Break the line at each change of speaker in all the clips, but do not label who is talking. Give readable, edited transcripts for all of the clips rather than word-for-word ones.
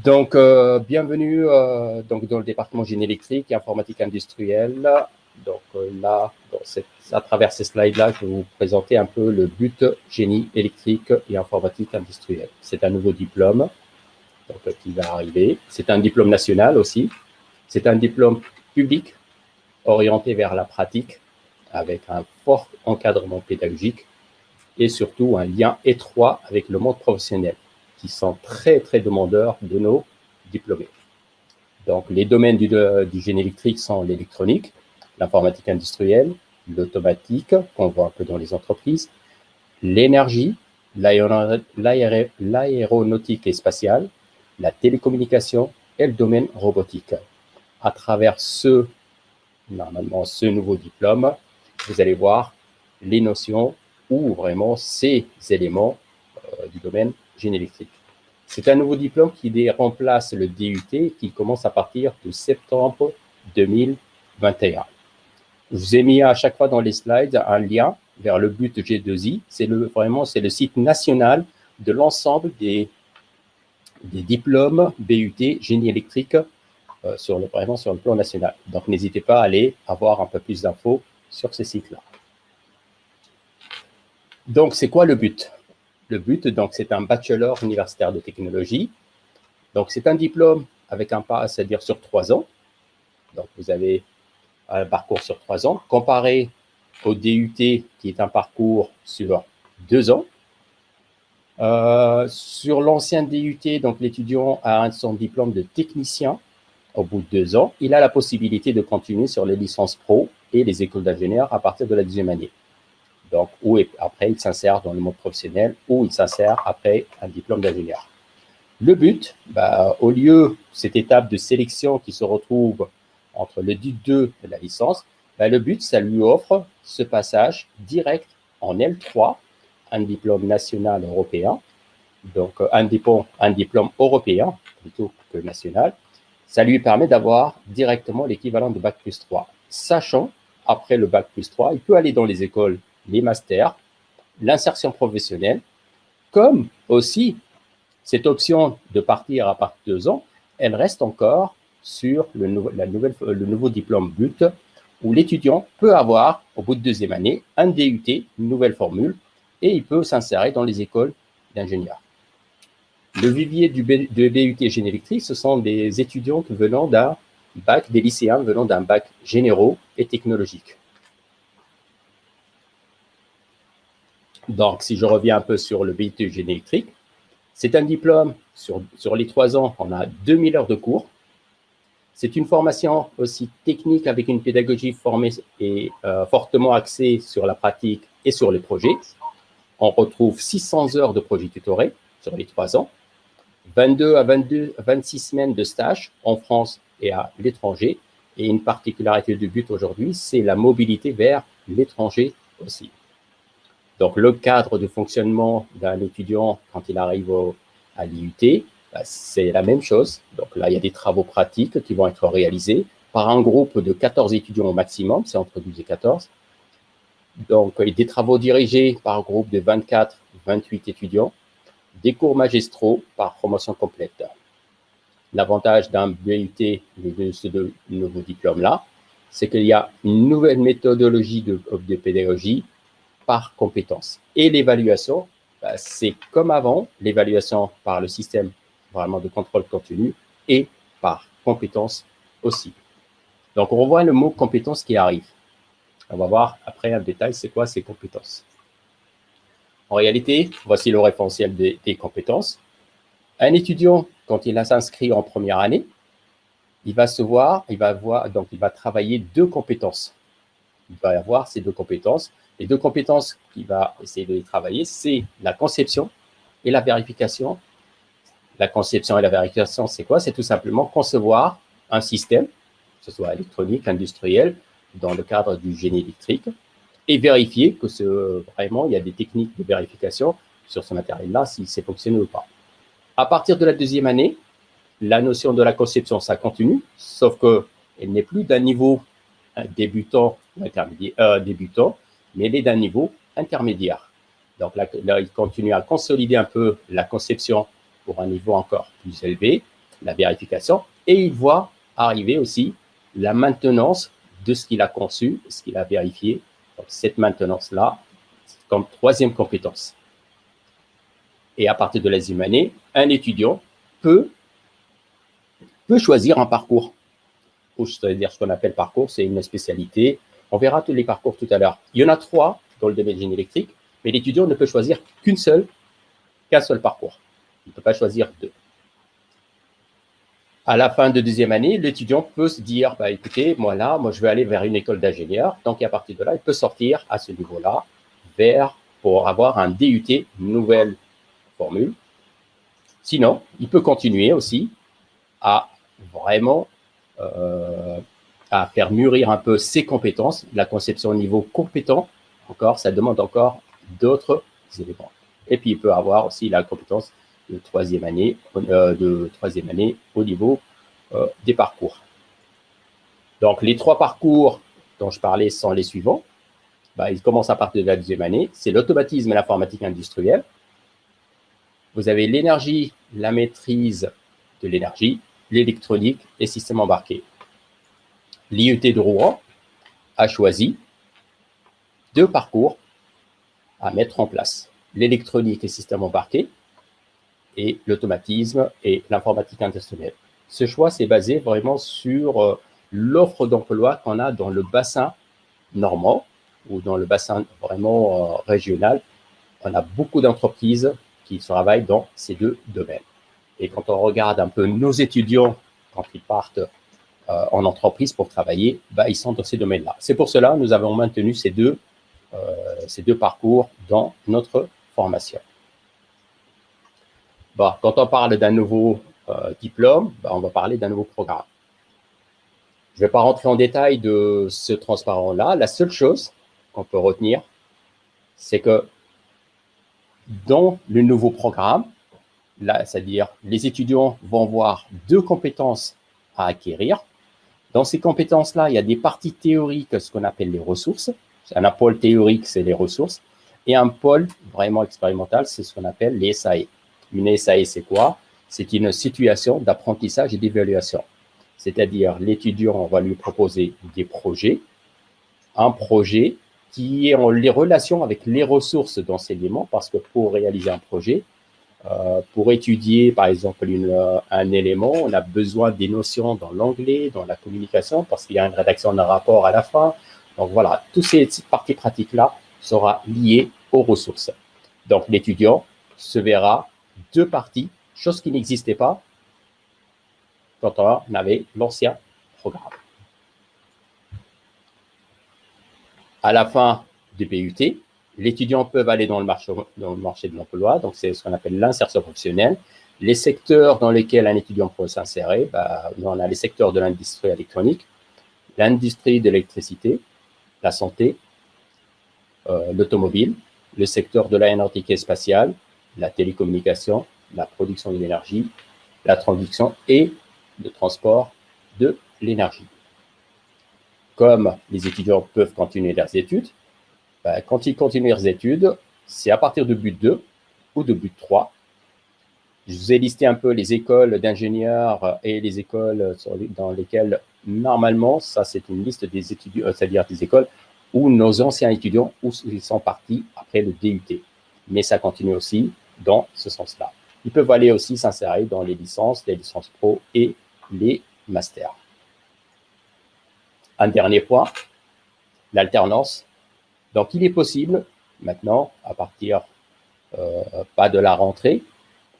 Bienvenue donc dans le département génie électrique et informatique industrielle. À travers ces slides-là, je vais vous présenter un peu le but génie électrique et informatique industrielle. C'est un nouveau diplôme qui va arriver. C'est un diplôme national aussi. C'est un diplôme public orienté vers la pratique avec un fort encadrement pédagogique et surtout un lien étroit avec le monde professionnel qui sont très, très demandeurs de nos diplômés. Donc, les domaines du génie électrique sont l'électronique, l'informatique industrielle, l'automatique, qu'on voit un peu dans les entreprises, l'énergie, l'aéronautique et spatiale, la télécommunication et le domaine robotique. À travers ce nouveau diplôme, vous allez voir les notions ou vraiment ces éléments du domaine génie électrique. C'est un nouveau diplôme qui remplace le DUT qui commence à partir de septembre 2021. Je vous ai mis à chaque fois dans les slides un lien vers le but G2I. C'est le site national de l'ensemble des diplômes BUT génie électrique sur le plan national. Donc, n'hésitez pas à aller avoir un peu plus d'infos sur ce site-là. Donc, c'est quoi le but? Le but, donc, c'est un bachelor universitaire de technologie. Donc, c'est un diplôme avec un c'est-à-dire sur 3 ans. Donc, vous avez un parcours sur 3 ans, comparé au DUT, qui est un parcours sur 2 ans. Sur l'ancien DUT, donc, l'étudiant a son diplôme de technicien au bout de 2 ans. Il a la possibilité de continuer sur les licences pro et les écoles d'ingénieurs à partir de la 2e année. Donc, après, il s'insère dans le monde professionnel ou il s'insère après un diplôme d'ingénieur. Le but, au lieu de cette étape de sélection qui se retrouve entre le DUT2 et la licence, le but, ça lui offre ce passage direct en L3, un diplôme national européen, donc un diplôme européen plutôt que national. Ça lui permet d'avoir directement l'équivalent de Bac plus 3. Sachant, après le Bac plus 3, il peut aller dans les écoles, les masters, l'insertion professionnelle, comme aussi cette option de partir à partir de 2 ans, elle reste encore sur le nouveau diplôme BUT, où l'étudiant peut avoir, au bout de 2e année, un DUT, une nouvelle formule, et il peut s'insérer dans les écoles d'ingénieurs. Le vivier de BUT génie électrique, ce sont des étudiants venant d'un bac, des lycéens venant d'un bac généraux et technologiques. Donc, si je reviens un peu sur le BUT génie électrique, c'est un diplôme, sur les 3 ans, on a 2000 heures de cours. C'est une formation aussi technique avec une pédagogie formée et fortement axée sur la pratique et sur les projets. On retrouve 600 heures de projets tutorés sur les 3 ans, 22 à 26 semaines de stage en France et à l'étranger. Et une particularité du BUT aujourd'hui, c'est la mobilité vers l'étranger aussi. Donc, le cadre de fonctionnement d'un étudiant quand il arrive à l'IUT, c'est la même chose. Donc là, il y a des travaux pratiques qui vont être réalisés par un groupe de 14 étudiants au maximum, c'est entre 12 et 14. Donc, des travaux dirigés par un groupe de 24, 28 étudiants, des cours magistraux par promotion complète. L'avantage d'un BUT de ce nouveau diplôme-là, c'est qu'il y a une nouvelle méthodologie de pédagogie par compétence. Et l'évaluation, c'est comme avant, l'évaluation par le système vraiment de contrôle continu et par compétence aussi. Donc, on revoit le mot compétence qui arrive. On va voir après un détail, c'est quoi ces compétences. En réalité, voici le référentiel des compétences. Un étudiant, quand il s'inscrit en première année, il va travailler 2 compétences. Il va avoir ces 2 compétences. Les 2 compétences qu'il va essayer de travailler, c'est la conception et la vérification. La conception et la vérification, c'est quoi? C'est tout simplement concevoir un système, que ce soit électronique, industriel, dans le cadre du génie électrique, et vérifier que vraiment, il y a des techniques de vérification sur ce matériel-là, si c'est fonctionné ou pas. À partir de la 2e année, la notion de la conception, ça continue, sauf qu'elle n'est plus d'un niveau débutant, mais elle est d'un niveau intermédiaire. Donc là, il continue à consolider un peu la conception pour un niveau encore plus élevé. la vérification, et il voit arriver aussi la maintenance de ce qu'il a conçu, ce qu'il a vérifié. Donc, cette maintenance-là, comme troisième compétence. Et à partir de la deuxième année, un étudiant peut choisir un parcours. C'est-à-dire ce qu'on appelle parcours, c'est une spécialité. On verra tous les parcours tout à l'heure. Il y en a 3 dans le domaine de génie électrique, mais l'étudiant ne peut choisir qu'un seul parcours. Il ne peut pas choisir 2. À la fin de deuxième année, l'étudiant peut se dire, bah, écoutez, moi, je vais aller vers une école d'ingénieur. Donc, à partir de là, il peut sortir à ce niveau-là pour avoir un DUT, nouvelle formule. Sinon, il peut continuer aussi à vraiment à faire mûrir un peu ses compétences. La conception au niveau compétent, encore, ça demande encore d'autres éléments. Et puis, il peut avoir aussi la compétence de troisième année au niveau des parcours. Donc, les 3 parcours dont je parlais sont les suivants. Bah, ils commencent à partir de la deuxième année. C'est l'automatisme et l'informatique industrielle. Vous avez l'énergie, la maîtrise de l'énergie, l'électronique et système embarqué. L'IUT de Rouen a choisi 2 parcours à mettre en place. L'électronique et système embarqué et l'automatisme et l'informatique industrielle. Ce choix s'est basé vraiment sur l'offre d'emploi qu'on a dans le bassin normand ou dans le bassin vraiment régional. On a beaucoup d'entreprises qui travaillent dans ces 2 domaines. Et quand on regarde un peu nos étudiants, quand ils partent en entreprise pour travailler, bah, ils sont dans ces domaines-là. C'est pour cela que nous avons maintenu ces deux parcours dans notre formation. Bon, quand on parle d'un nouveau diplôme, bah, on va parler d'un nouveau programme. Je ne vais pas rentrer en détail de ce transparent-là. La seule chose qu'on peut retenir, c'est que dans le nouveau programme, c'est-à-dire les étudiants vont voir 2 compétences à acquérir. Dans ces compétences-là, il y a des parties théoriques, ce qu'on appelle les ressources. Un pôle théorique, c'est les ressources. Et un pôle vraiment expérimental, c'est ce qu'on appelle les SAE. Une SAE, c'est quoi? C'est une situation d'apprentissage et d'évaluation. C'est-à-dire, l'étudiant, on va lui proposer des projets, un projet qui est en relation avec les ressources d'enseignement, parce que pour réaliser un projet, pour étudier, par exemple, un élément, on a besoin des notions dans l'anglais, dans la communication, parce qu'il y a une rédaction d'un rapport à la fin. Donc voilà, toutes ces parties pratiques-là seront liées aux ressources. Donc l'étudiant se verra 2 parties, chose qui n'existait pas quand on avait l'ancien programme. À la fin du BUT, les étudiants peuvent aller dans le marché de l'emploi, donc c'est ce qu'on appelle l'insertion professionnelle. Les secteurs dans lesquels un étudiant peut s'insérer, bah, on a les secteurs de l'industrie électronique, l'industrie de l'électricité, la santé, l'automobile, le secteur de l'aéronautique et spatiale, la télécommunication, la production de l'énergie, la transition et le transport de l'énergie. Comme les étudiants peuvent continuer leurs études, ben, quand ils continuent leurs études, c'est à partir de but 2 ou de but 3. Je vous ai listé un peu les écoles d'ingénieurs et les écoles dans lesquelles, normalement, ça c'est une liste des étudiants, c'est-à-dire des écoles où nos anciens étudiants où ils sont partis après le DUT. Mais ça continue aussi dans ce sens-là. Ils peuvent aller aussi s'insérer dans les licences pro et les masters. Un dernier point, l'alternance. Donc, il est possible, maintenant, à partir, pas de la rentrée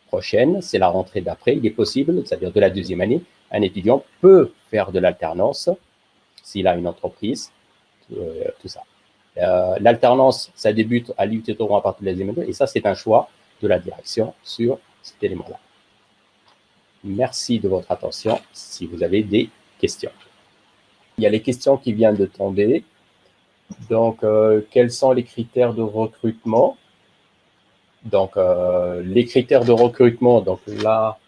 prochaine, c'est la rentrée d'après, il est possible, c'est-à-dire de la deuxième année, un étudiant peut faire de l'alternance s'il a une entreprise, tout ça. L'alternance, ça débute à l'IUT de Rouen à partir de la deuxième année, et ça, c'est un choix de la direction sur cet élément-là. Merci de votre attention. Si vous avez des questions. Il y a les questions qui viennent de tomber. Donc, quels sont les critères de recrutement? Donc, les critères de recrutement, donc là,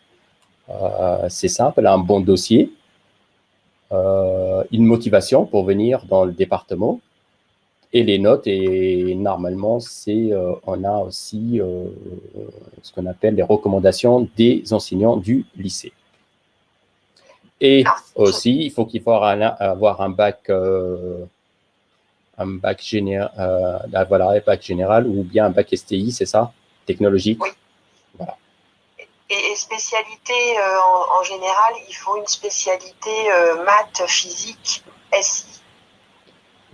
c'est simple, un bon dossier, une motivation pour venir dans le département et les notes. Et normalement, on a aussi ce qu'on appelle les recommandations des enseignants du lycée. Et aussi, il faut avoir un bac, voilà, un bac général ou bien un bac STI, c'est ça, technologique.
Oui.
Voilà.
Et spécialité, en général, il faut une spécialité maths, physique, SI.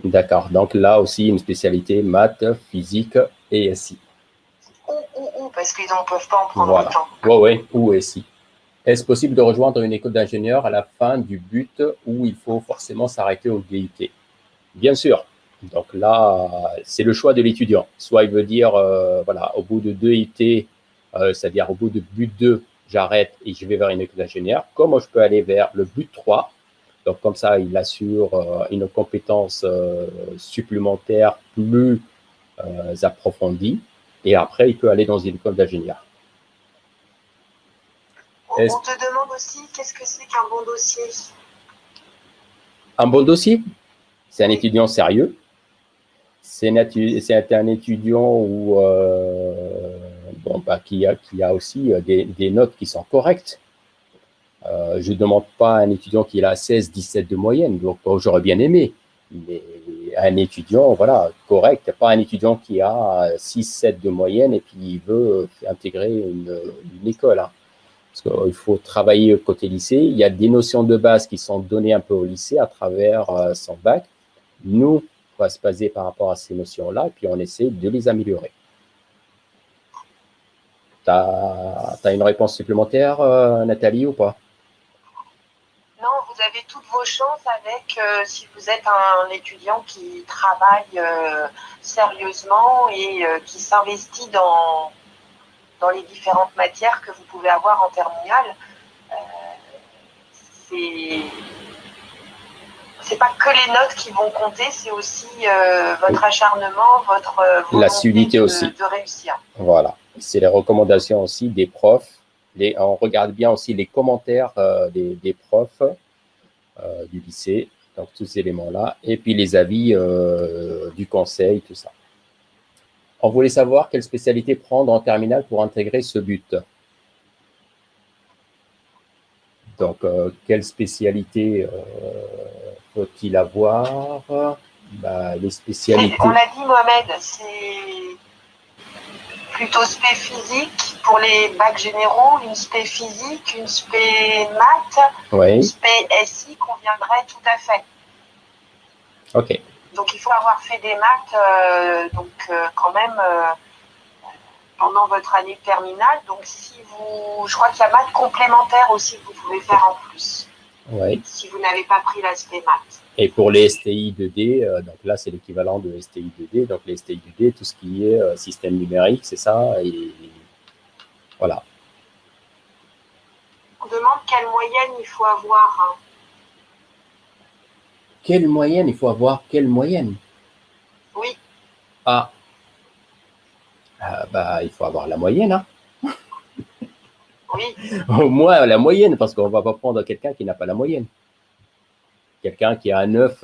D'accord. Donc là aussi, une spécialité maths, physique et SI.
Ou, parce qu'ils ne peuvent pas en prendre
Voilà.
autant.
Oui, ou SI. Est-ce possible de rejoindre une école d'ingénieur à la fin du but où il faut forcément s'arrêter au DUT? Bien sûr. Donc là, c'est le choix de l'étudiant. Soit il veut dire, voilà, au bout de 2 IT, c'est-à-dire au bout de but 2, j'arrête et je vais vers une école d'ingénieur. Comment je peux aller vers le but 3? Donc comme ça, il assure une compétence supplémentaire plus approfondie. Et après, il peut aller dans une école d'ingénieur.
On te demande aussi qu'est-ce que c'est qu'un bon dossier.
Un bon dossier, c'est un étudiant sérieux. C'est un étudiant où, qui a aussi des notes qui sont correctes. Je ne demande pas à un étudiant qui a 16, 17 de moyenne, donc j'aurais bien aimé. Mais un étudiant, voilà, correct, pas un étudiant qui a 6, 7 de moyenne et puis il veut intégrer une école. Hein. Parce qu'il faut travailler côté lycée. Il y a des notions de base qui sont données un peu au lycée à travers son bac. Nous, on va se baser par rapport à ces notions-là et puis on essaie de les améliorer. Tu as une réponse supplémentaire, Nathalie, ou pas?
Non, vous avez toutes vos chances avec, si vous êtes un étudiant qui travaille sérieusement et qui s'investit dans les différentes matières que vous pouvez avoir en terminale. C'est pas que les notes qui vont compter, c'est aussi votre acharnement, votre volonté
l'assiduité aussi
de réussir.
Voilà, c'est les recommandations aussi des profs. On regarde bien aussi les commentaires des profs du lycée, donc tous ces éléments-là, et puis les avis du conseil, tout ça. On voulait savoir quelle spécialité prendre en terminale pour intégrer ce but. Donc, quelle spécialité faut-il avoir? Les spécialités.
On l'a dit, Mohamed, c'est plutôt spé physique pour les bacs généraux, une spé physique, une spé maths,
oui.
Une spé SI conviendrait tout à fait.
Ok.
Donc il faut avoir fait des maths, quand même pendant votre année terminale. Donc si je crois qu'il y a maths complémentaires aussi que vous pouvez faire en plus.
Oui.
Si vous n'avez pas pris l'aspect maths.
Et pour les STI 2D, donc là, c'est l'équivalent de STI 2D. Donc, les STI 2D, tout ce qui est système numérique, c'est ça. Et voilà.
On demande quelle moyenne il faut avoir. Hein.
Quelle moyenne? Il faut avoir quelle moyenne?
Oui.
Il faut avoir la moyenne. Hein.
Oui.
Au moins la moyenne, parce qu'on ne va pas prendre quelqu'un qui n'a pas la moyenne. Quelqu'un qui a un 9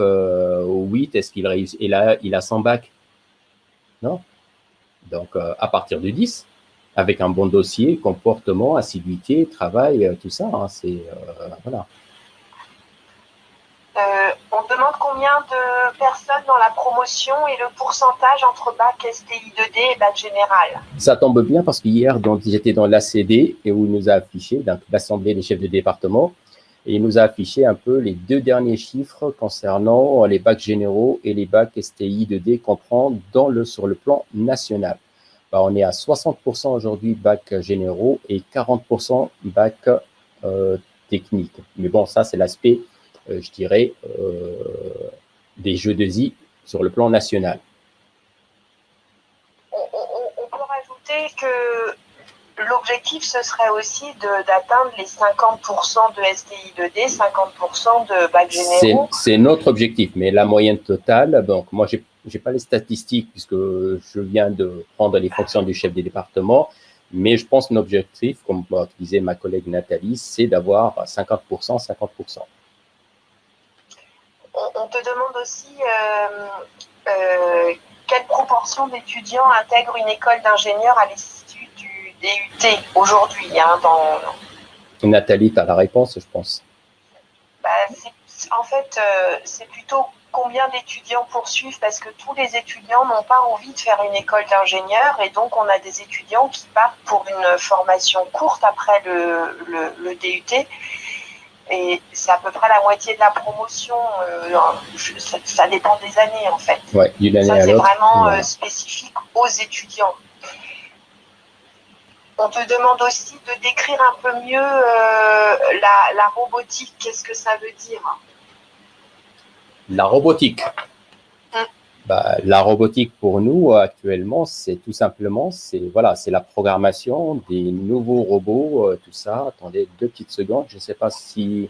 ou 8, est-ce qu'il réussit? Et là, il a 100 bacs? Non. Donc, à partir de 10, avec un bon dossier, comportement, assiduité, travail, tout ça, hein, c'est voilà.
On demande combien de personnes dans la promotion et le pourcentage entre bac STI 2D et bac général.
Ça tombe bien parce qu'hier, j'étais dans l'ACD et où il nous a affiché, donc l'Assemblée des chefs de département, et il nous a affiché un peu les 2 derniers chiffres concernant les bacs généraux et les bacs STI 2D qu'on prend sur le plan national. On est à 60% aujourd'hui bacs généraux et 40% bacs techniques. Mais bon, ça, c'est l'aspect, je dirais, des jeux de Z sur le plan national.
On peut rajouter que l'objectif, ce serait aussi d'atteindre les 50% de STI 2D, 50% de bacs généraux.
C'est notre objectif, mais la moyenne totale, donc moi, je n'ai pas les statistiques puisque je viens de prendre les fonctions du chef des départements, mais je pense que notre objectif, comme disait ma collègue Nathalie, c'est d'avoir 50%, 50%.
On te demande aussi quelle proportion d'étudiants intègrent une école d'ingénieur à l'issue du DUT aujourd'hui. Nathalie,
tu as la réponse, je pense.
En fait, c'est plutôt combien d'étudiants poursuivent, parce que tous les étudiants n'ont pas envie de faire une école d'ingénieur, et donc on a des étudiants qui partent pour une formation courte après le DUT, et c'est à peu près la moitié de la promotion. Ça dépend des années en fait.
Ouais, d'une année
ça,
à
c'est
l'autre.
vraiment
Voilà.
spécifique aux étudiants. On te demande aussi de décrire un peu mieux la robotique. Qu'est-ce que ça veut dire?
La robotique. La robotique pour nous actuellement, c'est tout simplement, c'est la programmation des nouveaux robots, tout ça. Attendez 2 petites secondes, je ne sais pas si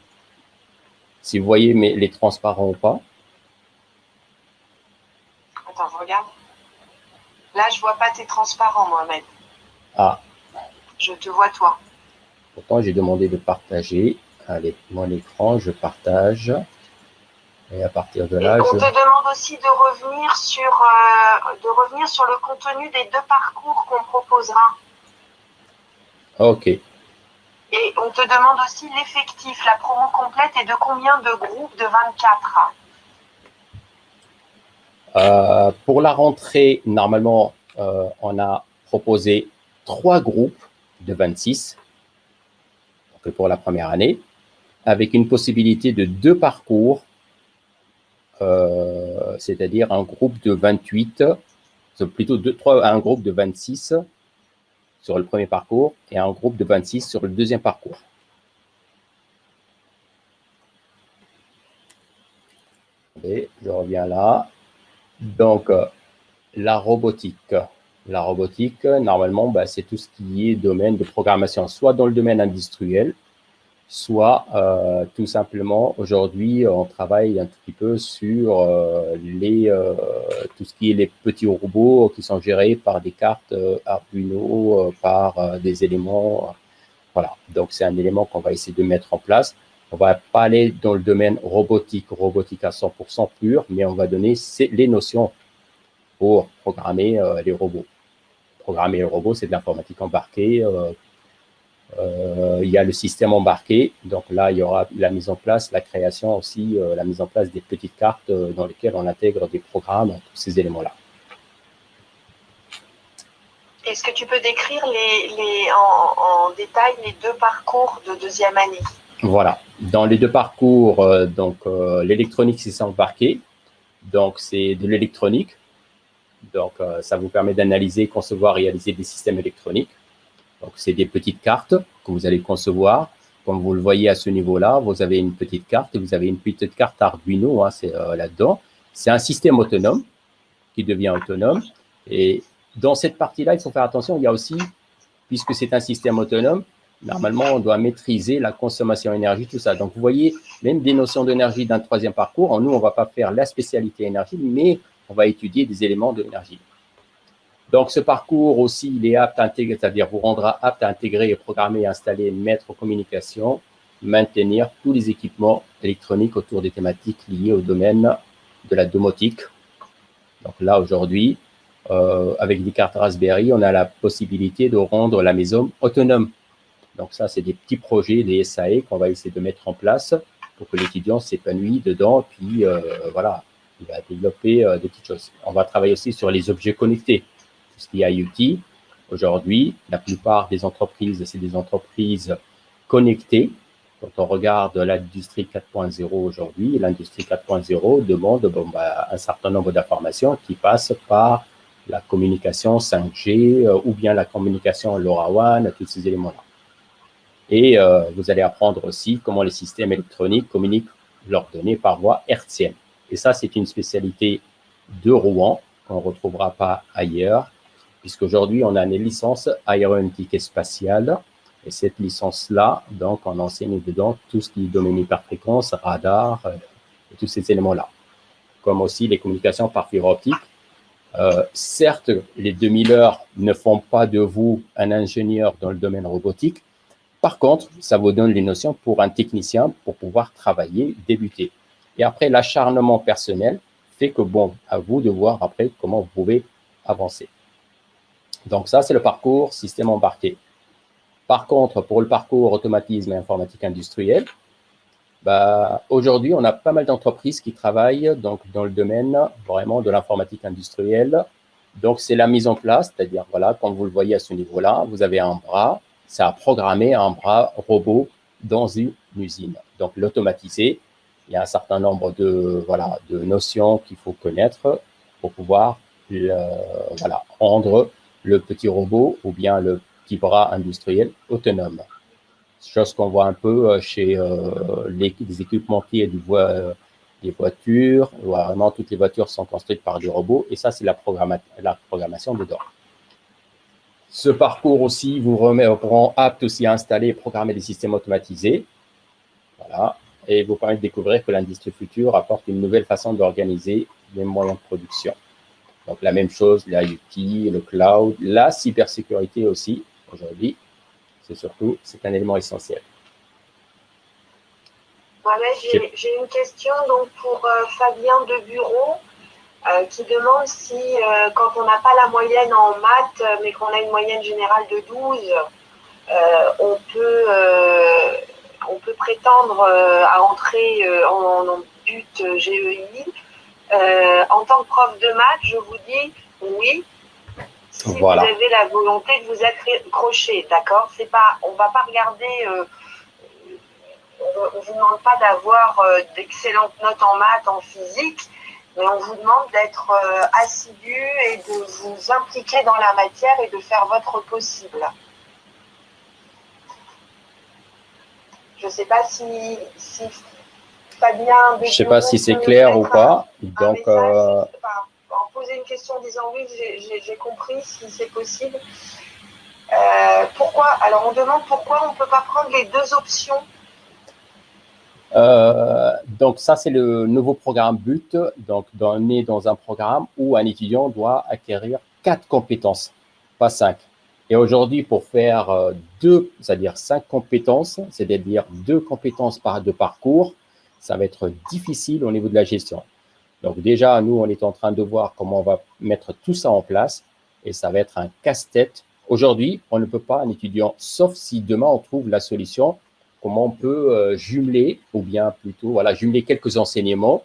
vous voyez les transparents ou pas.
Attends, je regarde. Là, je vois pas tes transparents, Mohamed.
Ah.
Je te vois toi.
Pourtant, j'ai demandé de partager. Allez, mon écran, je partage. Et à partir de là,
on te demande aussi de revenir sur le contenu des 2 parcours qu'on proposera.
Ok.
Et on te demande aussi l'effectif, la promo complète est de combien de groupes de 24?
Pour la rentrée, normalement, on a proposé 3 groupes de 26 donc pour la première année, avec une possibilité de 2 parcours, c'est-à-dire un groupe de 28, plutôt un groupe de 26 sur le premier parcours et un groupe de 26 sur le deuxième parcours. Et je reviens là. Donc, la robotique. La robotique, normalement, c'est tout ce qui est domaine de programmation, soit dans le domaine industriel, soit tout simplement, aujourd'hui, on travaille un petit peu sur tout ce qui est les petits robots qui sont gérés par des cartes Arduino, par des éléments. Voilà, donc c'est un élément qu'on va essayer de mettre en place. On ne va pas aller dans le domaine robotique à 100% pur, mais on va donner les notions pour programmer les robots. Programmer le robot, c'est de l'informatique embarquée. Il y a le système embarqué, donc là, il y aura la mise en place, la création aussi, la mise en place des petites cartes dans lesquelles on intègre des programmes, tous ces éléments-là.
Est-ce que tu peux décrire en détail les 2 parcours de deuxième année?
Voilà. Dans les 2 parcours, l'électronique, c'est embarqué. Donc, c'est de l'électronique. Donc, ça vous permet d'analyser, concevoir, réaliser des systèmes électroniques. Donc, c'est des petites cartes que vous allez concevoir. Comme vous le voyez à ce niveau-là, vous avez une petite carte et vous avez une petite carte Arduino, hein, c'est là-dedans. C'est un système autonome qui devient autonome. Et dans cette partie-là, il faut faire attention. Il y a aussi, puisque c'est un système autonome, normalement, on doit maîtriser la consommation énergie, tout ça. Donc, vous voyez, même des notions d'énergie d'un 3e parcours. Nous, on ne va pas faire la spécialité énergie, mais on va étudier des éléments de l'énergie. Donc, ce parcours aussi, il est apte à intégrer, c'est-à-dire vous rendra apte à intégrer, programmer, installer, mettre en communication, maintenir tous les équipements électroniques autour des thématiques liées au domaine de la domotique. Donc là, aujourd'hui, avec des cartes Raspberry, on a la possibilité de rendre la maison autonome. Donc ça, c'est des petits projets, des SAE qu'on va essayer de mettre en place pour que l'étudiant s'épanouisse dedans, puis voilà, il va développer des petites choses. On va travailler aussi sur les objets connectés. Ce qui est IoT, aujourd'hui, la plupart des entreprises, c'est des entreprises connectées. Quand on regarde l'industrie 4.0 aujourd'hui, l'industrie 4.0 demande un certain nombre d'informations qui passent par la communication 5G ou bien la communication LoRaWAN, tous ces éléments-là. Et vous allez apprendre aussi comment les systèmes électroniques communiquent leurs données par voie hertzienne. Et ça, c'est une spécialité de Rouen qu'on ne retrouvera pas ailleurs, puisqu'aujourd'hui, on a une licence aéronautique et spatiale. Et cette licence-là, donc, on enseigne dedans tout ce qui est domaine hyperfréquence, radar, et tous ces éléments-là. Comme aussi les communications par fibre optique. Certes, les 2000 heures ne font pas de vous un ingénieur dans le domaine robotique. Par contre, ça vous donne les notions pour un technicien pour pouvoir travailler, débuter. Et après, l'acharnement personnel fait que, bon, à vous de voir après comment vous pouvez avancer. Donc ça, c'est le parcours système embarqué. Par contre, pour le parcours automatisme et informatique industrielle, Aujourd'hui, on a pas mal d'entreprises qui travaillent donc, dans le domaine vraiment de l'informatique industrielle. Donc, c'est la mise en place, c'est-à-dire, voilà, comme vous le voyez à ce niveau-là, vous avez un bras, ça a programmé un bras robot dans une usine. Donc, l'automatiser, il y a un certain nombre de, voilà, de notions qu'il faut connaître pour pouvoir rendre le petit robot ou bien le petit bras industriel autonome. Chose qu'on voit un peu chez les équipementiers des voitures, où vraiment toutes les voitures sont construites par des robots, et ça, c'est la programmation dedans. Ce parcours aussi vous rend apte aussi à installer et programmer des systèmes automatisés. Voilà. Et vous permet de découvrir que l'industrie future apporte une nouvelle façon d'organiser les moyens de production. Donc, la même chose, l'IoT, le cloud, la cybersécurité aussi, aujourd'hui, c'est un élément essentiel.
Mohamed, j'ai une question donc, pour Fabien de Bureau qui demande si, quand on n'a pas la moyenne en maths, mais qu'on a une moyenne générale de 12, on peut prétendre à entrer en but GEI. En tant que prof de maths, je vous dis oui, si
voilà.
vous avez la volonté de vous accrocher, d'accord ? On ne va pas regarder, on ne vous demande pas d'avoir d'excellentes notes en maths, en physique, mais on vous demande d'être assidu et de vous impliquer dans la matière et de faire votre possible. Je ne sais pas si Fabien...
Je ne sais pas si c'est clair ou pas. Donc,
poser une question en disant oui, j'ai compris, si c'est possible. Pourquoi? Alors, on demande pourquoi on ne peut pas prendre les deux options.
Donc, ça, c'est le nouveau programme BUT. Donc, on est dans un programme où un étudiant doit acquérir 4 compétences, pas 5. Et aujourd'hui, pour faire 2, c'est-à-dire 5 compétences, c'est-à-dire 2 compétences de parcours, ça va être difficile au niveau de la gestion. Donc, déjà, nous, on est en train de voir comment on va mettre tout ça en place et ça va être un casse-tête. Aujourd'hui, on ne peut pas, un étudiant, sauf si demain, on trouve la solution, comment on peut jumeler, ou bien plutôt, voilà, jumeler quelques enseignements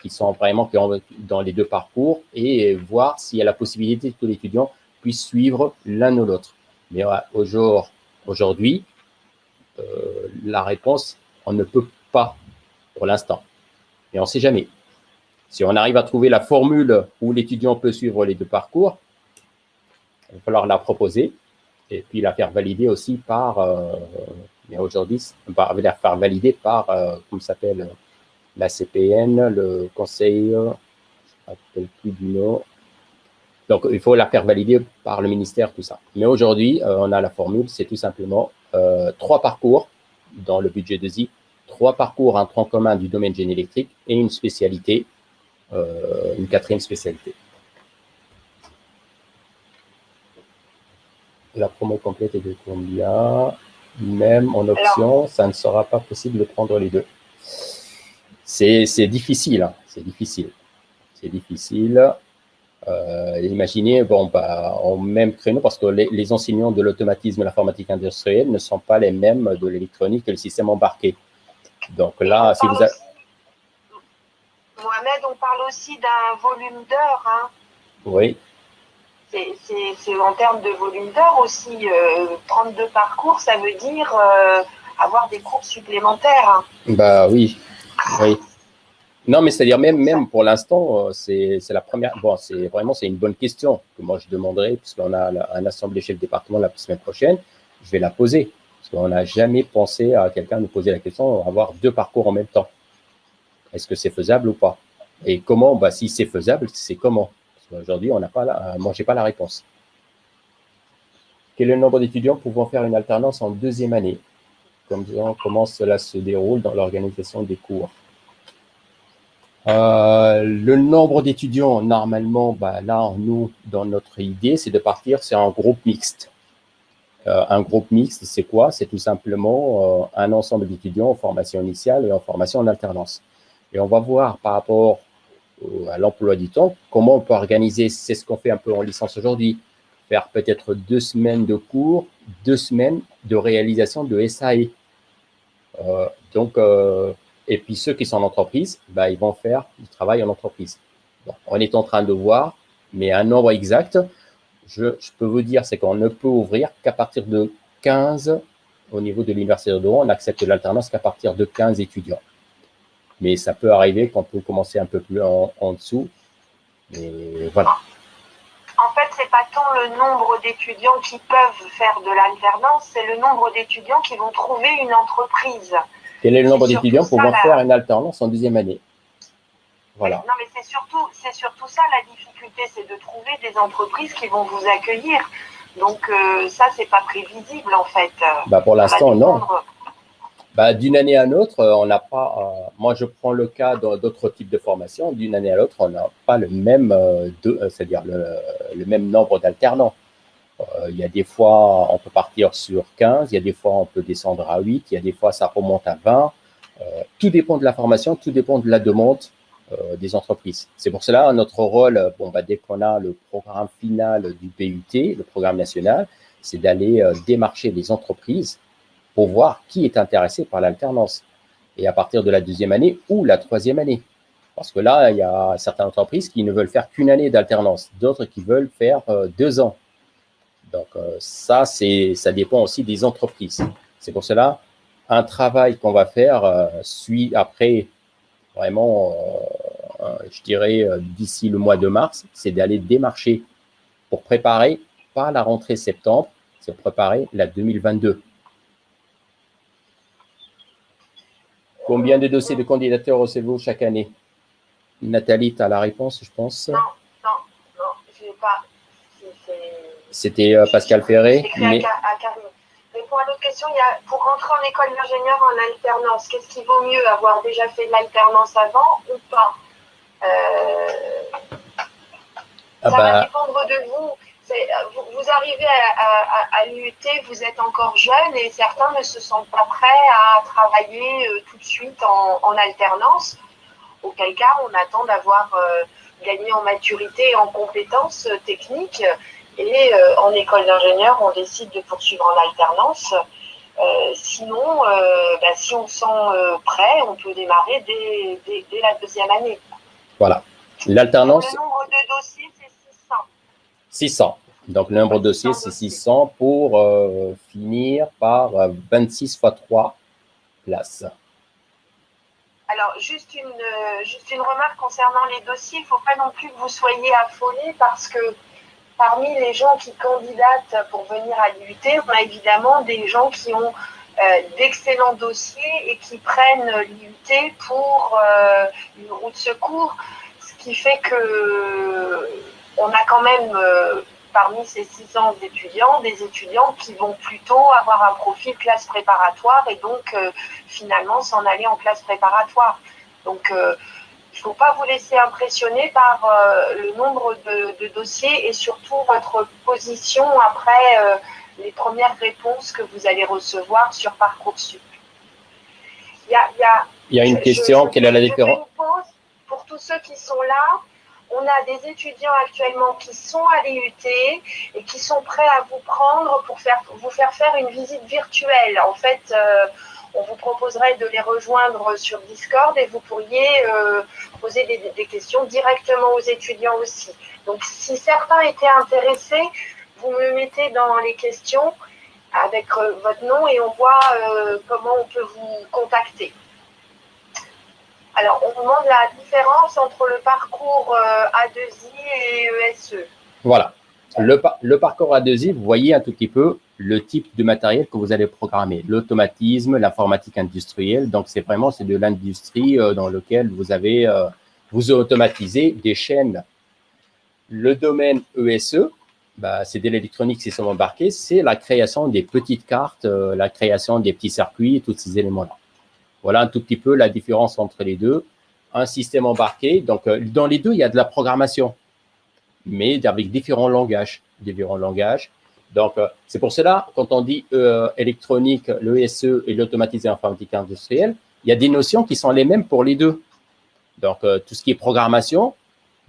qui sont vraiment dans les 2 parcours et voir s'il y a la possibilité que l'étudiant puisse suivre l'un ou l'autre. Mais aujourd'hui, la réponse, on ne peut pas pour l'instant. Et on ne sait jamais. Si on arrive à trouver la formule où l'étudiant peut suivre les 2 parcours, il va falloir la proposer et puis la faire valider aussi par, mais aujourd'hui, la faire valider par, comment s'appelle, la CPN, le conseil, je ne me rappelle plus du nom. Donc, il faut la faire valider par le ministère, tout ça. Mais aujourd'hui, on a la formule, c'est tout simplement 3 parcours dans le budget de ZI, 3 parcours, un tronc commun du domaine génie électrique et une spécialité, une 4e spécialité. La promo complète est de combien? Même en option, ça ne sera pas possible de prendre les 2. C'est difficile, hein. C'est difficile. Imaginez, en même créneau, parce que les enseignants de l'automatisme et l'informatique industrielle ne sont pas les mêmes de l'électronique et le système embarqué. Donc là, si vous avez...
Mohamed, on parle aussi d'un volume d'heures. Hein.
Oui.
C'est en termes de volume d'heures aussi. 32 parcours, ça veut dire avoir des cours supplémentaires. Hein.
Oui. Non, mais c'est-à-dire même pour l'instant, c'est la première. Bon, c'est une bonne question que moi je demanderai, puisqu'on a un assemblée chef département la semaine prochaine. Je vais la poser, parce qu'on n'a jamais pensé à quelqu'un nous poser la question d'avoir 2 parcours en même temps. Est-ce que c'est faisable ou pas? Et comment? Si c'est faisable, c'est comment? Parce qu'aujourd'hui, moi, j'ai pas la réponse. Quel est le nombre d'étudiants pouvant faire une alternance en 2e année? Comment cela se déroule dans l'organisation des cours? Le nombre d'étudiants, normalement, là, nous, dans notre idée, c'est de partir sur un groupe mixte. Un groupe mixte, c'est quoi? C'est tout simplement un ensemble d'étudiants en formation initiale et en formation en alternance. Et on va voir par rapport à l'emploi du temps, comment on peut organiser, c'est ce qu'on fait un peu en licence aujourd'hui, faire peut-être 2 semaines de cours, 2 semaines de réalisation de SAE. Donc, Et puis, ceux qui sont en entreprise, ils vont faire du travail en entreprise. Bon, on est en train de voir, mais un nombre exact, je peux vous dire, c'est qu'on ne peut ouvrir qu'à partir de 15, au niveau de l'Université de Rouen, on accepte l'alternance qu'à partir de 15 étudiants. Mais ça peut arriver qu'on peut commencer un peu plus en dessous. Mais voilà.
En fait, c'est pas tant le nombre d'étudiants qui peuvent faire de l'alternance, c'est le nombre d'étudiants qui vont trouver une entreprise.
Quel est le nombre d'étudiants pouvant faire une alternance en deuxième année? Voilà.
Non, mais c'est surtout ça la difficulté, c'est de trouver des entreprises qui vont vous accueillir. Donc ça, c'est pas prévisible en fait.
Pour l'instant, non. D'une année à l'autre, on n'a pas. Moi, je prends le cas d'autres types de formations. D'une année à l'autre, on n'a pas le même, c'est-à-dire le même nombre d'alternants. Il y a des fois, on peut partir sur 15, il y a des fois, on peut descendre à 8, il y a des fois, ça remonte à 20. Tout dépend de la formation, tout dépend de la demande des entreprises. C'est pour cela, notre rôle, dès qu'on a le programme final du PUT, le programme national, c'est d'aller démarcher les entreprises pour voir qui est intéressé par l'alternance. Et à partir de la deuxième année ou la troisième année. Parce que là, il y a certaines entreprises qui ne veulent faire qu'une année d'alternance, d'autres qui veulent faire 2 ans. Donc, ça dépend aussi des entreprises. C'est pour cela, un travail qu'on va faire suit après, vraiment, je dirais, d'ici le mois de mars, c'est d'aller démarcher pour préparer, pas la rentrée septembre, c'est pour préparer la 2022. Combien de dossiers de candidature recevez-vous chaque année? Nathalie, tu as la réponse, je pense.
Non, je n'ai pas.
C'était Pascal Ferré.
Mais... Pour une autre question, pour rentrer en école d'ingénieur en alternance, qu'est-ce qui vaut mieux, avoir déjà fait de l'alternance avant ou pas? Ça va dépendre de vous. Vous arrivez à l'UT, vous êtes encore jeune et certains ne se sentent pas prêts à travailler tout de suite en alternance, auquel cas on attend d'avoir gagné en maturité et en compétences techniques. Et en école d'ingénieur, on décide de poursuivre en alternance. Sinon, si on se sent prêt, on peut démarrer dès la deuxième année.
Voilà. L'alternance.
Le nombre de dossiers, c'est 600.
600. Donc, le nombre de dossiers, c'est 600 pour finir par 26 fois 3 places.
Alors, juste une remarque concernant les dossiers. Il ne faut pas non plus que vous soyez affolés parce que parmi les gens qui candidatent pour venir à l'IUT, on a évidemment des gens qui ont d'excellents dossiers et qui prennent l'IUT pour une roue de secours, ce qui fait qu'on a quand même parmi ces 600 étudiants, des étudiants qui vont plutôt avoir un profil classe préparatoire et donc finalement s'en aller en classe préparatoire. Donc il ne faut pas vous laisser impressionner par le nombre de dossiers et surtout votre position après les premières réponses que vous allez recevoir sur Parcoursup. Il
y a une question, quelle est la différence?
Pour tous ceux qui sont là, on a des étudiants actuellement qui sont à l'IUT et qui sont prêts à vous prendre pour vous faire faire une visite virtuelle. En fait, on vous proposerait de les rejoindre sur Discord et vous pourriez poser des questions directement aux étudiants aussi. Donc, si certains étaient intéressés, vous me mettez dans les questions avec votre nom et on voit comment on peut vous contacter. Alors, on demande la différence entre le parcours A2I et ESE.
Voilà. Le parcours A2I, vous voyez un tout petit peu le type de matériel que vous allez programmer. L'automatisme, l'informatique industrielle. Donc, c'est de l'industrie dans lequel vous automatisez des chaînes. Le domaine ESE, c'est de l'électronique système embarqué. C'est la création des petites cartes, la création des petits circuits, tous ces éléments-là. Voilà un tout petit peu la différence entre les deux. Un système embarqué, donc dans les deux, il y a de la programmation, mais avec différents langages. Donc, c'est pour cela, quand on dit électronique, l'ESE et l'automatisé informatique industrielle, il y a des notions qui sont les mêmes pour les deux. Donc, tout ce qui est programmation,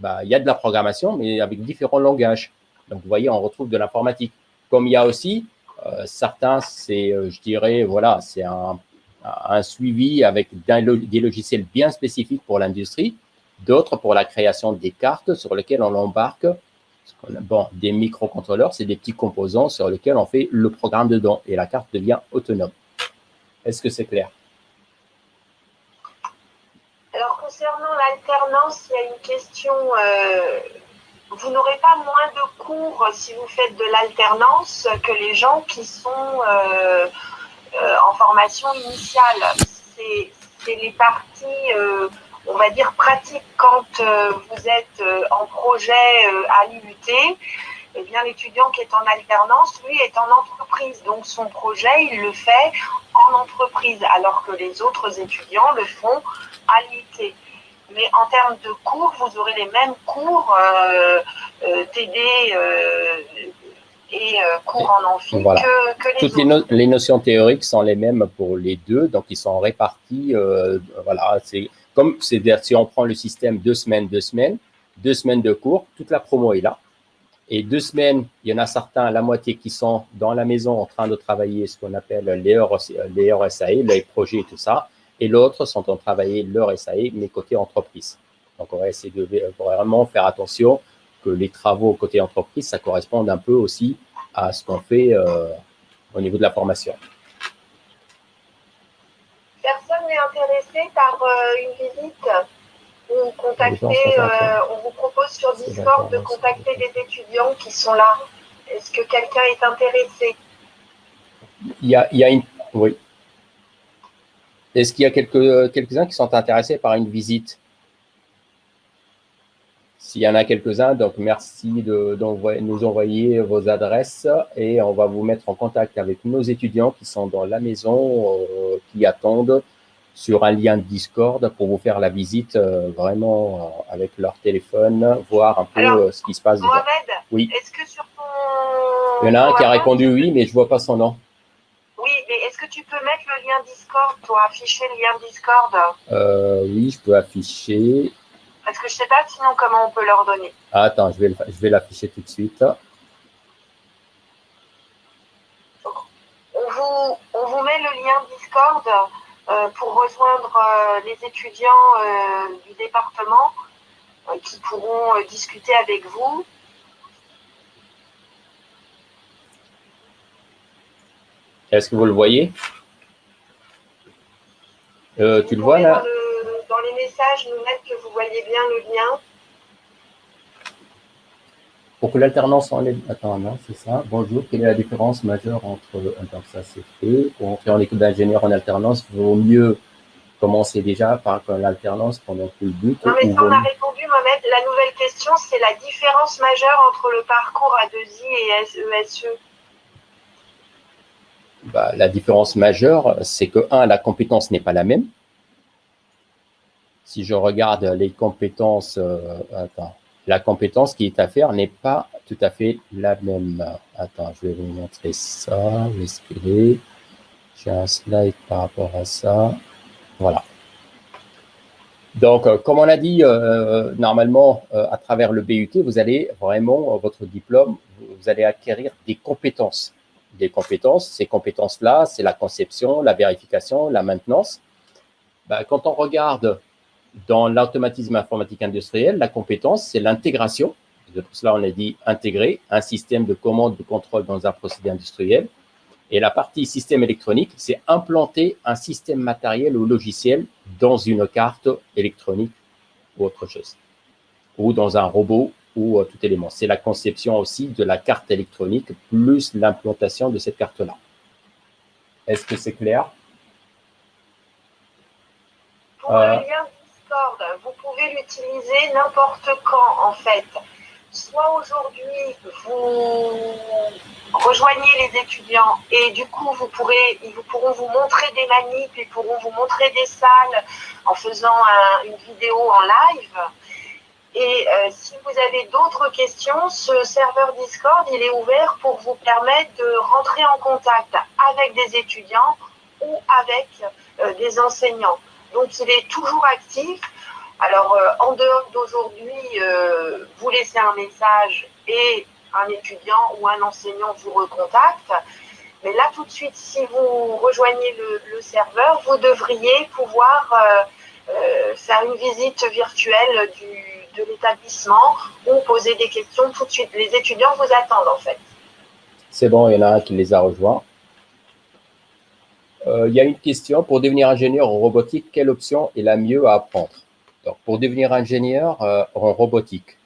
il y a de la programmation, mais avec différents langages. Donc, vous voyez, on retrouve de l'informatique. Comme il y a aussi certains, je dirais, voilà, c'est un un suivi avec des logiciels bien spécifiques pour l'industrie, d'autres pour la création des cartes sur lesquelles on embarque des microcontrôleurs, c'est des petits composants sur lesquels on fait le programme dedans et la carte devient autonome. Est-ce que c'est clair?
Alors, concernant l'alternance, il y a une question. Vous n'aurez pas moins de cours si vous faites de l'alternance que les gens qui sont en formation initiale. C'est les parties, on va dire, pratiques. Quand vous êtes en projet à l'IUT, eh bien, l'étudiant qui est en alternance, lui, est en entreprise. Donc, son projet, il le fait en entreprise, alors que les autres étudiants le font à l'IUT. Mais en termes de cours, vous aurez les mêmes cours TD et cours en amphi
voilà.
que les
Toutes
autres.
Les notions théoriques sont les mêmes pour les deux, donc ils sont répartis. Voilà, c'est comme si on prend le système 2 semaines, 2 semaines, 2 semaines de cours, toute la promo est là. Et 2 semaines, il y en a certains, la moitié qui sont dans la maison en train de travailler ce qu'on appelle les heures SAE, les projets et tout ça. Et l'autre sont en train de travailler leur SAE, mais côté entreprise. Donc, on va essayer de vraiment faire attention que les travaux côté entreprise, ça corresponde un peu aussi à ce qu'on fait au niveau de la formation.
Personne n'est intéressé par une visite ou contacter, on vous propose sur Discord de contacter des étudiants qui sont là. Est-ce que quelqu'un est intéressé?
Il y a une... Oui. Est-ce qu'il y a quelques-uns qui sont intéressés par une visite? S'il y en a quelques-uns, donc merci de nous envoyer vos adresses et on va vous mettre en contact avec nos étudiants qui sont dans la maison, qui attendent sur un lien de Discord pour vous faire la visite vraiment avec leur téléphone, voir un peu ce qui se passe.
Mohamed,
oui.
Est-ce que sur ton...
Il y en a un qui a répondu oui, mais je ne vois pas son nom.
Oui, mais est-ce que tu peux mettre le lien Discord, toi, afficher le lien Discord?
Oui, je peux afficher.
Parce que je ne sais pas sinon comment on peut leur donner.
Ah, attends, je vais l'afficher tout de suite.
On vous met le lien Discord pour rejoindre les étudiants du département qui pourront discuter avec vous.
Est-ce que vous le voyez? Tu le vois là?
Dans les messages, nous mettre que vous voyez bien le lien.
Pour que l'alternance enlève... Attends, non, c'est ça. Bonjour, quelle est la différence majeure entre... Donc ça, c'est fait. Pour entrer en école d'ingénieur en alternance, il vaut mieux commencer déjà par l'alternance pendant tout le but.
Non, mais ça, on a répondu, Mohamed. La nouvelle question, c'est la différence majeure entre le parcours A2I et ESE.
Bah, la différence majeure, c'est que, la compétence n'est pas la même. Si je regarde les compétences... attends. La compétence qui est à faire n'est pas tout à fait la même. Attends, je vais vous montrer ça. Où est-ce qu'il est? J'ai un slide par rapport à ça. Voilà. Donc, comme on a dit, normalement, à travers le BUT, vous allez vraiment, votre diplôme, vous allez acquérir des compétences. Des compétences, ces compétences-là, c'est la conception, la vérification, la maintenance. Ben, quand on regarde dans l'automatisme informatique industriel, la compétence, c'est l'intégration. Pour cela, on a dit intégrer un système de commande, de contrôle dans un procédé industriel. Et la partie système électronique, c'est implanter un système matériel ou logiciel dans une carte électronique ou autre chose, ou dans un robot ou tout élément. C'est la conception aussi de la carte électronique plus l'implantation de cette carte-là. Est-ce que c'est clair?
Pour le lien Discord, vous pouvez l'utiliser n'importe quand, en fait. Soit aujourd'hui, vous rejoignez les étudiants et du coup, ils pourront vous montrer des manips, ils pourront vous montrer des salles en faisant une vidéo en live. Et si vous avez d'autres questions, ce serveur Discord, il est ouvert pour vous permettre de rentrer en contact avec des étudiants ou avec des enseignants. Donc, il est toujours actif. Alors, en dehors d'aujourd'hui, vous laissez un message et un étudiant ou un enseignant vous recontacte. Mais là, tout de suite, si vous rejoignez le serveur, vous devriez pouvoir faire une visite virtuelle de l'établissement ou poser des questions tout de suite. Les étudiants vous attendent en fait.
C'est bon, il y en a un qui les a rejoints. Il y a une question. Pour devenir ingénieur en robotique, quelle option est la mieux à apprendre? Donc, pour devenir ingénieur en robotique,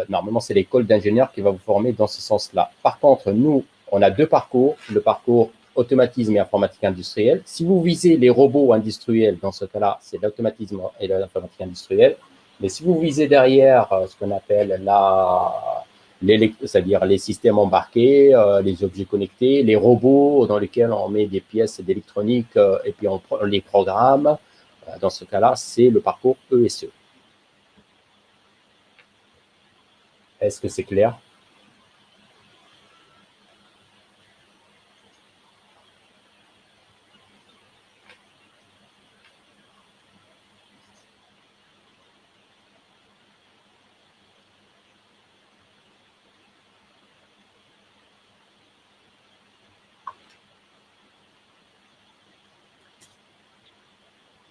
normalement, c'est l'école d'ingénieurs qui va vous former dans ce sens-là. Par contre, nous, on a deux parcours. Le parcours automatisme et informatique industrielle. Si vous visez les robots industriels, dans ce cas-là, c'est l'automatisme et l'informatique industrielle. Mais si vous visez derrière ce qu'on appelle c'est-à-dire les systèmes embarqués, les objets connectés, les robots dans lesquels on met des pièces d'électronique et puis on les programme, dans ce cas-là, c'est le parcours ESE. Est-ce que c'est clair?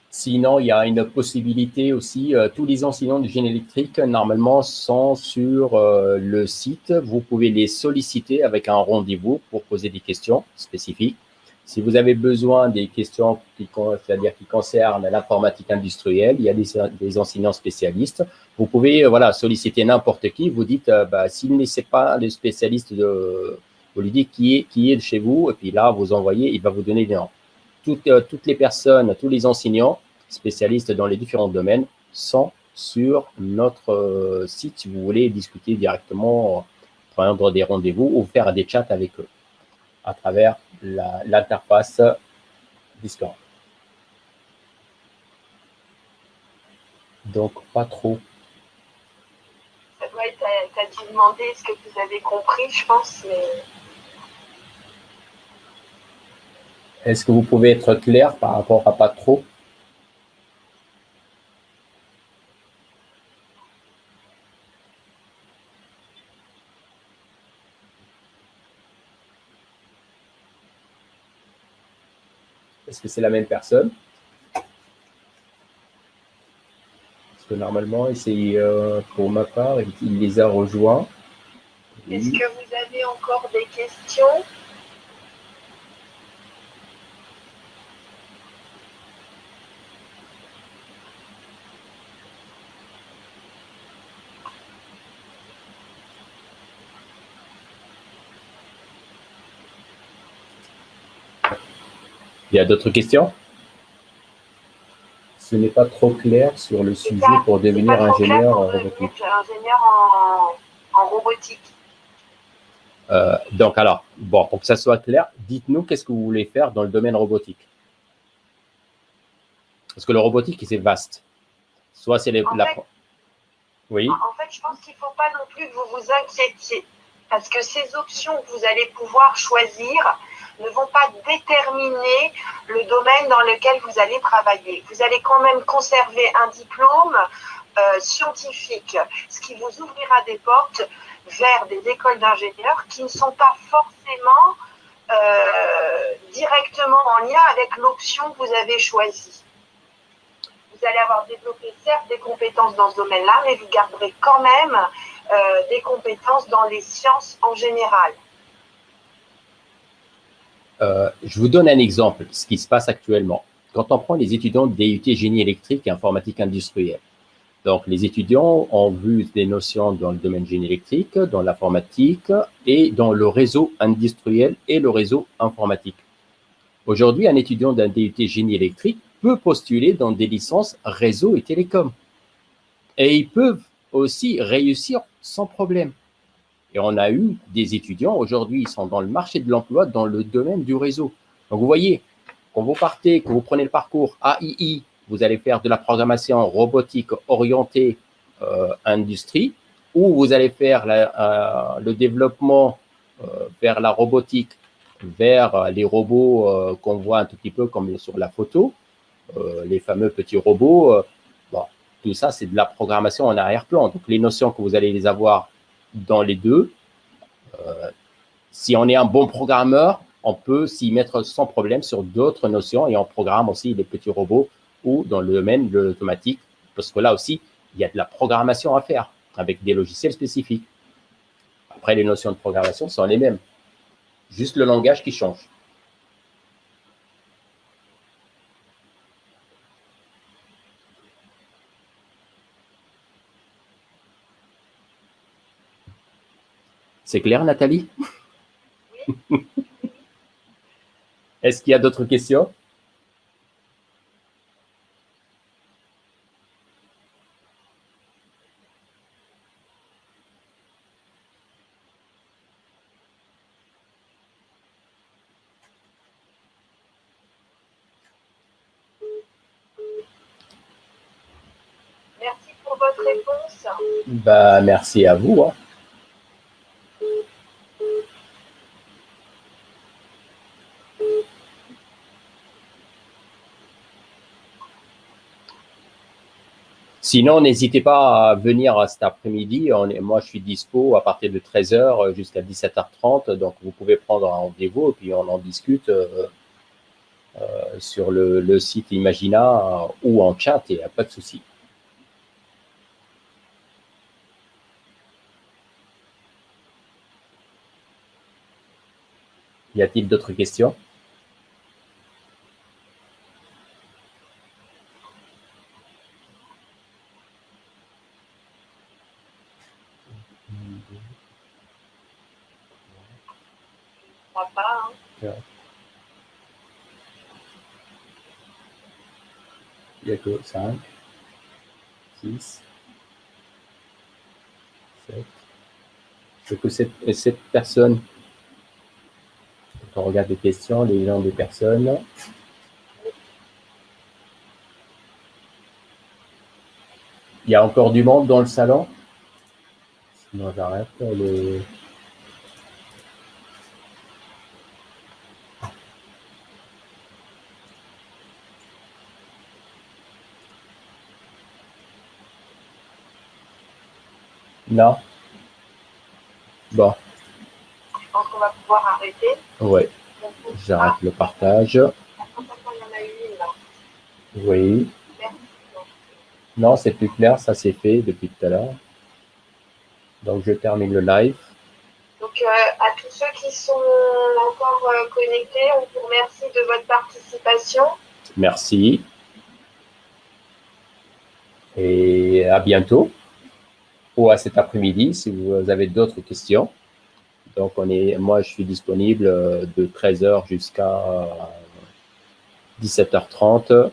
Sinon, il y a une possibilité aussi, tous les enseignants de génie électrique, normalement, sont sur le site. Vous pouvez les solliciter avec un rendez-vous pour poser des questions spécifiques. Si vous avez besoin des questions c'est-à-dire qui concernent l'informatique industrielle, il y a des enseignants spécialistes. Vous pouvez solliciter n'importe qui. Vous dites, s'il ne sait pas le spécialiste, vous lui dites qui est de chez vous, et puis là, vous envoyez, il va vous donner des noms. Toutes les personnes, tous les enseignants spécialistes dans les différents domaines sont sur notre site si vous voulez discuter directement, prendre des rendez-vous ou faire des chats avec eux à travers l'interface Discord. Donc, pas trop.
Ça doit être, t'as dû demander ce que vous avez compris, je pense, mais...
Est-ce que vous pouvez être clair par rapport à pas trop? Est-ce que c'est la même personne? Parce que normalement, c'est pour ma part, il les a rejoints.
Est-ce que vous avez encore des questions?
Il y a d'autres questions? Ce n'est pas trop clair sur le sujet pour devenir ingénieur en robotique.
Ingénieur en robotique.
Donc alors, bon, pour que ça soit clair, dites-nous qu'est-ce que vous voulez faire dans le domaine robotique. Parce que le robotique, c'est vaste. Soit c'est Oui.
En fait, je pense qu'il ne faut pas non plus que vous vous inquiétiez. Parce que ces options que vous allez pouvoir choisir ne vont pas déterminer le domaine dans lequel vous allez travailler. Vous allez quand même conserver un diplôme scientifique, ce qui vous ouvrira des portes vers des écoles d'ingénieurs qui ne sont pas forcément directement en lien avec l'option que vous avez choisie. Vous allez avoir développé certes des compétences dans ce domaine-là, mais vous garderez quand même des compétences dans les sciences en général.
Je vous donne un exemple de ce qui se passe actuellement. Quand on prend les étudiants de DUT Génie électrique et informatique industrielle, donc les étudiants ont vu des notions dans le domaine génie électrique, dans l'informatique et dans le réseau industriel et le réseau informatique. Aujourd'hui, un étudiant d'un DUT Génie électrique peut postuler dans des licences réseau et télécom. Et ils peuvent aussi réussir sans problème. Et on a eu des étudiants, aujourd'hui, ils sont dans le marché de l'emploi, dans le domaine du réseau. Donc, vous voyez, quand vous partez, quand vous prenez le parcours AII, vous allez faire de la programmation robotique orientée industrie, ou vous allez faire le développement vers la robotique, vers les robots qu'on voit un tout petit peu comme sur la photo, les fameux petits robots. Bon, tout ça, c'est de la programmation en arrière-plan. Donc, les notions que vous allez les avoir dans les deux. Si on est un bon programmeur, on peut s'y mettre sans problème sur d'autres notions et on programme aussi les petits robots ou dans le domaine de l'automatique, parce que là aussi, il y a de la programmation à faire avec des logiciels spécifiques. Après, les notions de programmation sont les mêmes, juste le langage qui change. C'est clair, Nathalie?
Oui.
Est-ce qu'il y a d'autres questions?
Merci pour votre réponse.
Bah, merci à vous. Hein. Sinon, n'hésitez pas à venir cet après-midi. Moi, je suis dispo à partir de 13h jusqu'à 17h30. Donc, vous pouvez prendre un rendez-vous et puis on en discute sur le site Imagina ou en chat. Il n'y a pas de souci. Y a-t-il d'autres questions?
Je crois pas. Hein.
Il n'y a que 5, 6, 7. C'est que cette personne. Quand on regarde les questions, les noms des personnes. Il y a encore du monde dans le salon? Sinon, j'arrête. Non? Bon.
Je pense qu'on va pouvoir arrêter.
Ouais. J'arrête le partage.
Il y en a une là.
Oui.
Merci.
Non, c'est plus clair, ça c'est fait depuis tout à l'heure. Donc, je termine le live.
Donc, à tous ceux qui sont encore connectés, on vous remercie de votre participation.
Merci. Et à bientôt. Ou à cet après-midi si vous avez d'autres questions. Donc, moi, je suis disponible de 13h jusqu'à 17h30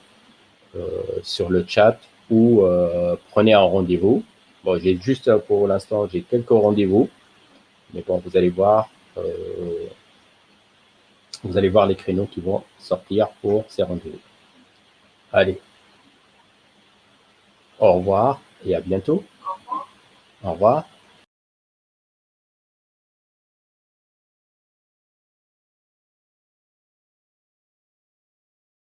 sur le chat ou prenez un rendez-vous. Bon, j'ai juste pour l'instant, j'ai quelques rendez-vous. Mais bon, vous allez voir les créneaux qui vont sortir pour ces rendez-vous. Allez. Au revoir et à bientôt.
Au revoir.
Au revoir.